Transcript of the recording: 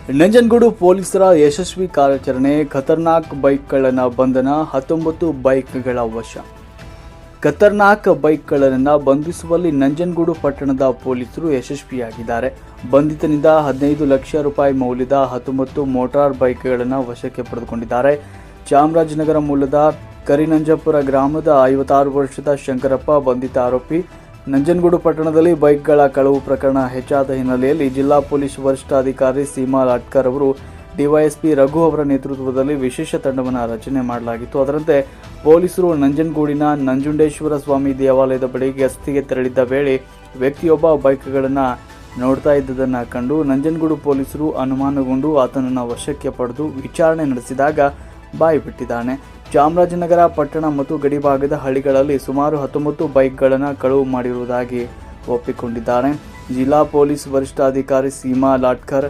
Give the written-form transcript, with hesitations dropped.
ನಂಜನಗೂಡು ಪೊಲೀಸರ ಯಶಸ್ವಿ ಕಾರ್ಯಾಚರಣೆ, ಖತರ್ನಾಕ್ ಬೈಕ್ ಕಳ್ಳನ ಬಂಧನ, 19 ಬೈಕ್ಗಳ ವಶ. ಖತರ್ನಾಕ್ ಬೈಕ್ ಕಳ್ಳನನ್ನ ಬಂಧಿಸುವಲ್ಲಿ ನಂಜನಗೂಡು ಪಟ್ಟಣದ ಪೊಲೀಸರು ಯಶಸ್ವಿಯಾಗಿದ್ದಾರೆ. ಬಂಧಿತನಿಂದ 15 ಲಕ್ಷ ರೂಪಾಯಿ ಮೌಲ್ಯದ 19 ಮೋಟಾರ್ ಬೈಕ್ಗಳನ್ನು ವಶಕ್ಕೆ ಪಡೆದುಕೊಂಡಿದ್ದಾರೆ. ಚಾಮರಾಜನಗರ ಮೂಲದ ಕರಿನಂಜಪುರ ಗ್ರಾಮದ 56 ವರ್ಷದ ಶಂಕರಪ್ಪ ಬಂಧಿತ ಆರೋಪಿ. ನಂಜನಗೂಡು ಪಟ್ಟಣದಲ್ಲಿ ಬೈಕ್ಗಳ ಕಳವು ಪ್ರಕರಣ ಹೆಚ್ಚಾದ ಹಿನ್ನೆಲೆಯಲ್ಲಿ ಜಿಲ್ಲಾ ಪೊಲೀಸ್ ವರಿಷ್ಠಾಧಿಕಾರಿ ಸೀಮಾ ಲಾಟ್ಕರ್ ಅವರು ಡಿವೈಎಸ್ಪಿ ರಘು ಅವರ ನೇತೃತ್ವದಲ್ಲಿ ವಿಶೇಷ ತಂಡವನ್ನು ರಚನೆ ಮಾಡಲಾಗಿತ್ತು. ಅದರಂತೆ ಪೊಲೀಸರು ನಂಜನಗೂಡಿನ ನಂಜುಂಡೇಶ್ವರ ಸ್ವಾಮಿ ದೇವಾಲಯದ ಬಳಿ ಗಸ್ತಿಗೆ ತೆರಳಿದ್ದ ವೇಳೆ ವ್ಯಕ್ತಿಯೊಬ್ಬ ಬೈಕ್ಗಳನ್ನು ನೋಡ್ತಾ ಇದ್ದುದನ್ನು ಕಂಡು ನಂಜನಗೂಡು ಪೊಲೀಸರು ಅನುಮಾನಗೊಂಡು ಆತನನ್ನು ವಶಕ್ಕೆ ಪಡೆದು ವಿಚಾರಣೆ ನಡೆಸಿದಾಗ ಬಾಯಿ ಬಿಟ್ಟಿದ್ದಾನೆ. ಚಾಮರಾಜನಗರ ಪಟ್ಟಣ ಮತ್ತು ಗಡಿಭಾಗದ ಹಳ್ಳಿಗಳಲ್ಲಿ ಸುಮಾರು 19 ಬೈಕ್ಗಳನ್ನು ಕಳವು ಮಾಡಿರುವುದಾಗಿ ಒಪ್ಪಿಕೊಂಡಿದ್ದಾರೆ. ಜಿಲ್ಲಾ ಪೊಲೀಸ್ ವರಿಷ್ಠಾಧಿಕಾರಿ ಸೀಮಾ ಲಾಟ್ಕರ್